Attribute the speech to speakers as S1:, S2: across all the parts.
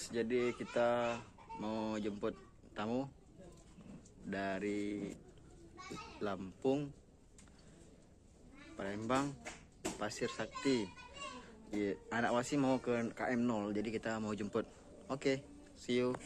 S1: guys, jadi kita mau jemput tamu dari Lampung, Palembang, Pasir Sakti. Anak Wasi mau ke KM 0, jadi kita mau jemput. Oke, see you.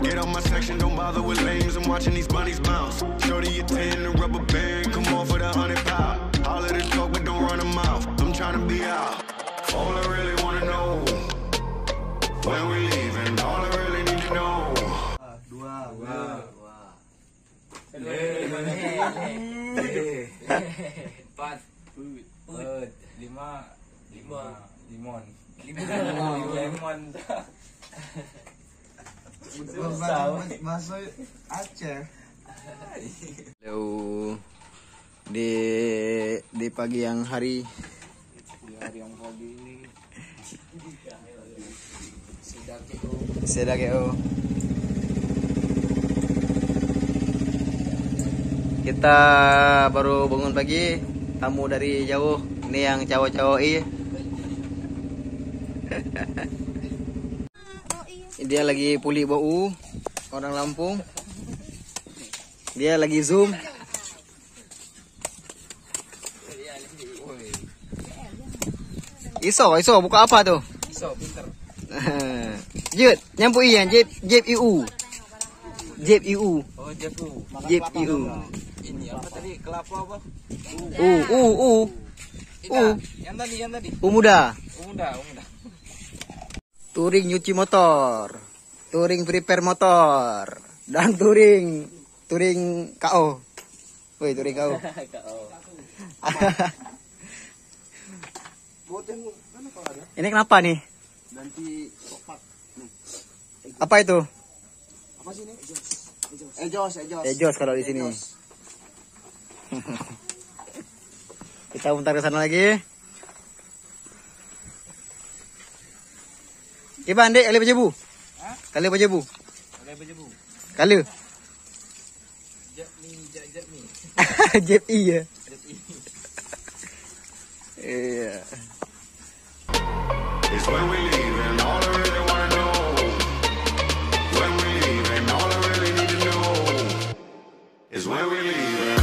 S2: Get on my section, don't bother with lames. I'm watching these bunnies bounce. Shorty a 10, a rubber band, come on for the 100 pound. All of the talk, but don't run them out. I'm trying to be out. All I really wanna know, when we leaving, all I really need to know.
S3: Dua.
S4: Empat. Lima. Limon.
S3: Masuk Aceh.
S1: Halo. Di pagi yang hari.
S4: Di hari yang pagi ini.
S1: Sudah KO. Kita baru bangun pagi, tamu dari jauh. Ini yang cowok-cowok Dia lagi pulih bau, orang Lampung. Dia lagi zoom. Iso, buka apa tuh?
S4: Iso, pinter.
S1: Jut, nyampu iyan, Jep IU.
S4: Oh, Jepu.
S1: Jep IU.
S4: Ini apa tadi? Kelapa apa? Yang tadi.
S1: Muda.
S4: Muda.
S1: Touring nyuci motor, touring prepare motor, dan touring KO. Woi, touring KO. Ini kenapa nih?
S3: Ganti kopak.
S1: Apa itu?
S3: Apa sih ini? Ejos.
S1: Ejos kalau di sini. Kita bentar ke sana lagi. Iban dek, kali berjebu.
S4: Hah?
S1: Kali berjebu.
S4: Jep ni.
S1: Jep iya. Iya.
S2: It's when we leaving, all I really wanna know. When we leaving, all I really need to know is when we leaving.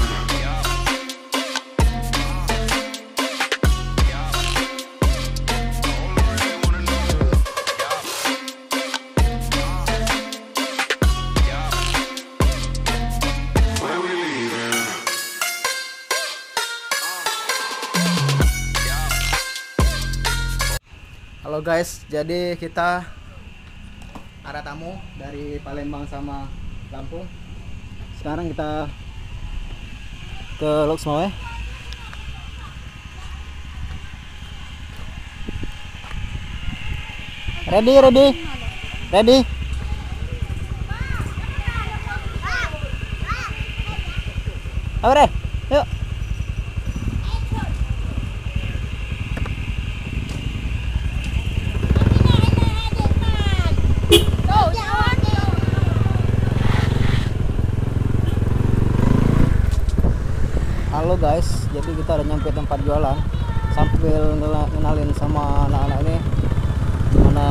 S1: Halo guys, jadi kita ada tamu dari Palembang sama Lampung. Sekarang kita ke Loksmawe. Ready? Ayo deh, yuk. Halo guys, jadi kita udah nyampe tempat jualan. Sambil ngenalin sama anak-anak ini mana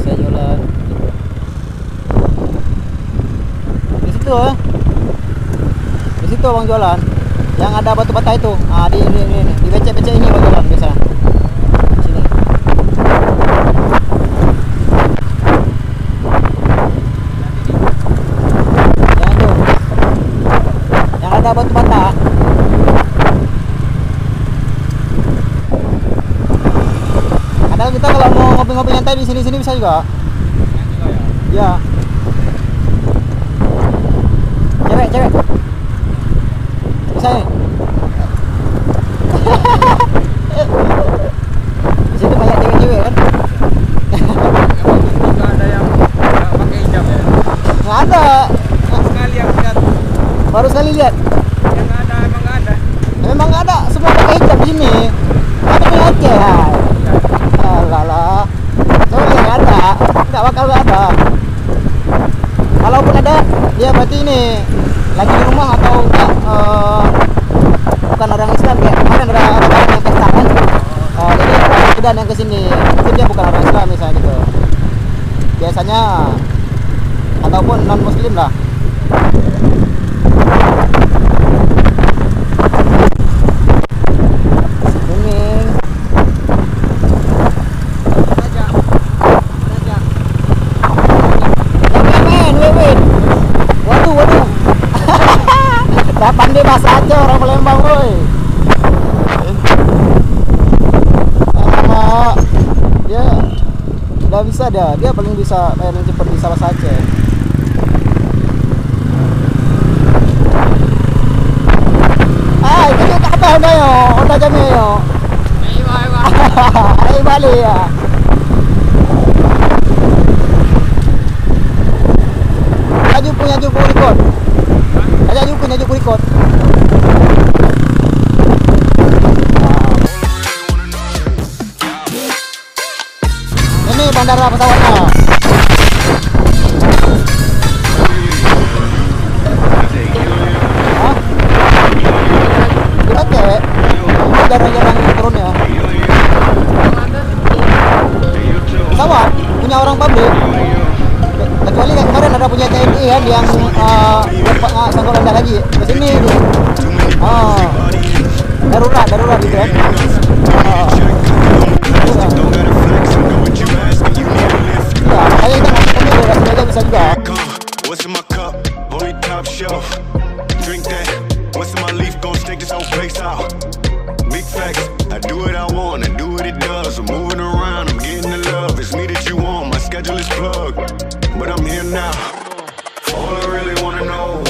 S1: saya jualan. Di situ bang jualan. Yang ada batu bata itu. Di becek-becek ini bang jualan biasa. Sini. Yang ada batu bata. Kadang kita kalau mau ngopi-ngopi nyantai di sini bisa juga. Ya. Cewek. Bisa nih. Di situ banyak cewek-cewek kan.
S4: Enggak ada yang enggak pakai hijab ya.
S1: Nggak ada.
S4: Sekali yang lihat.
S1: Baru sekali lihat.
S4: Yang ada emang enggak ada.
S1: Memang nggak ada, semua pakai hijab di sini. Ada Ini Aceh ya. Alah. Soalnya nggak ada, nggak bakal ada. Kalaupun ada, dia berarti ini lagi di rumah atau enggak, bukan orang Islam kayak kemarin ada orang yang pesta kan. Jadi ada yang kesini, mungkin dia bukan orang Islam misalnya gitu. Biasanya ataupun non Muslim lah. Swimming. Lewin. Waduh. Gak pandai bahasa aja orang Palembang, woi. Dia nggak bisa dia paling bisa paling cepat bisa bahasa Aceh. Itu juga apa Honda jamnya yo. Ayo balik ya. Aju record. Aju record. Ini bandara pesawatnya. Oke. Jarang-jarang turunnya. Pesawat punya orang pabrik. Kecuali kayak kemarin ada punya TNI kan yang Sanggolanda lagi ke sini gitu. Darurat gitu kan. Saya itu masuknya rasanya bisa juga.
S2: What's in my cup? Only top shelf. Drink that. What's in my leaf? Gon' stake this whole place out. Big facts. I do what I want. I do what it does. I'm moving around. I'm getting the love. It's me that you want. My schedule is plugged. But I'm here now. All I really wanna know,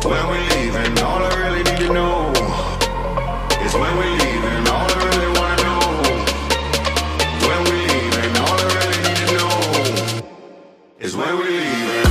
S2: when we leaving. All I really need to know is when we leaving. All I really wanna know, when we leaving. All I really need to know is when we leaving.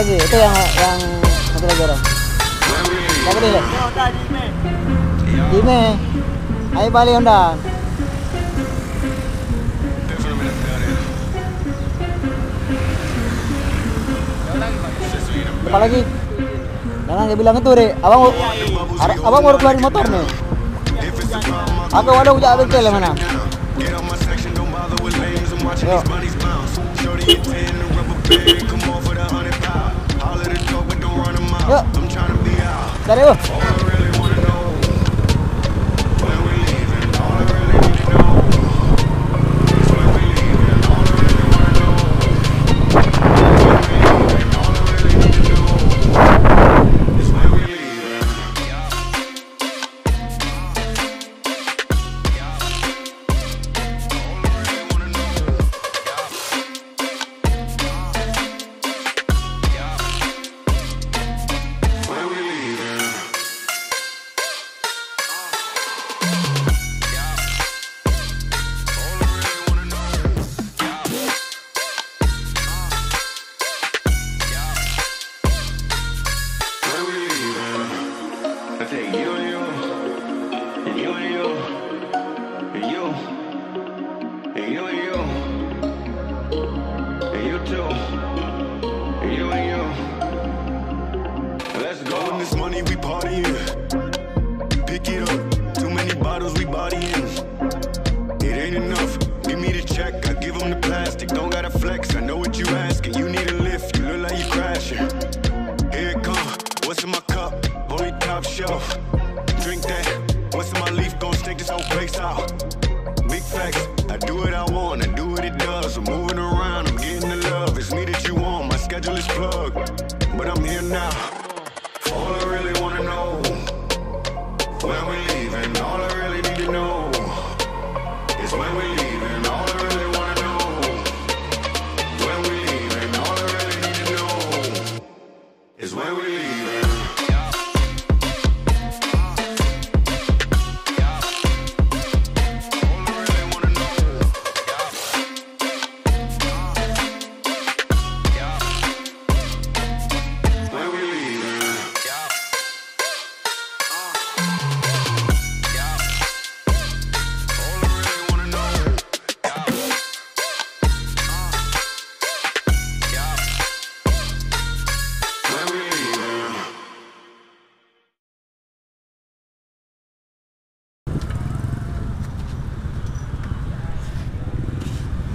S1: Itu yang satu lagi orang. Siapa dia? Dime. Ayo balik Honda. Apa lagi? Jangan dia bilang itu deh. Abang baru keluarin motor nih. Aku ada ujak bengkel mana? Yo. Yuk, dari yuk.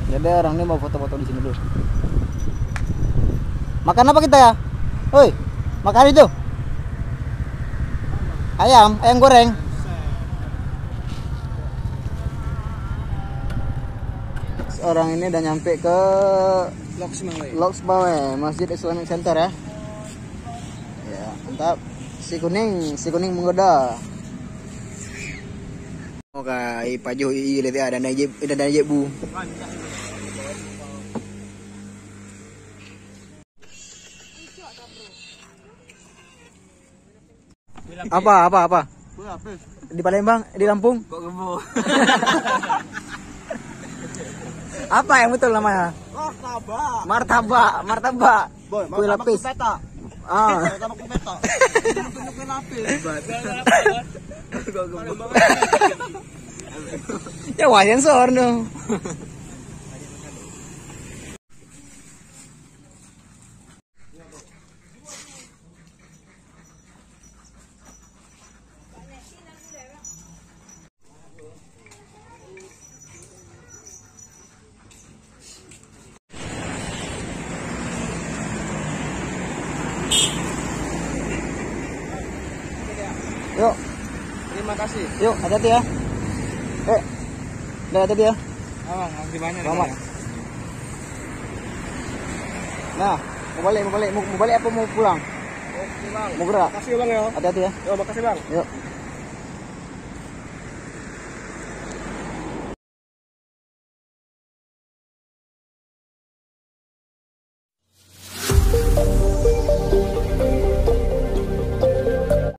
S1: Jadi orang ini mau foto-foto di sini dulu. Makan apa kita ya? Woi, makan itu. Ayam goreng. Orang ini udah nyampe ke Loksmawe, Masjid Islamic Center ya. Ya, mantap. Si kuning menggoda. Oke, paju lihat ya, dan aja bu. Apa? Di Palembang, di Lampung.
S3: Kok gembok?
S1: Apa yang betul namanya? Martabak.
S3: Boy,
S1: Kue lapis.
S3: Peta.
S1: Ah.
S3: Sama kue peta. Kue lapis.
S1: Ya wajan sorno. Yuk,
S3: Terima kasih.
S1: yuk, hati-hati ya. Udah hati-hati ya.
S4: Masih banyak.
S1: Selamat. Nah, mau balik apa mau pulang?
S3: Oke, Bang.
S1: Mau gerak?
S3: Makasih Bang ya.
S1: Hati-hati ya.
S3: Yo, makasih Bang.
S1: Yuk.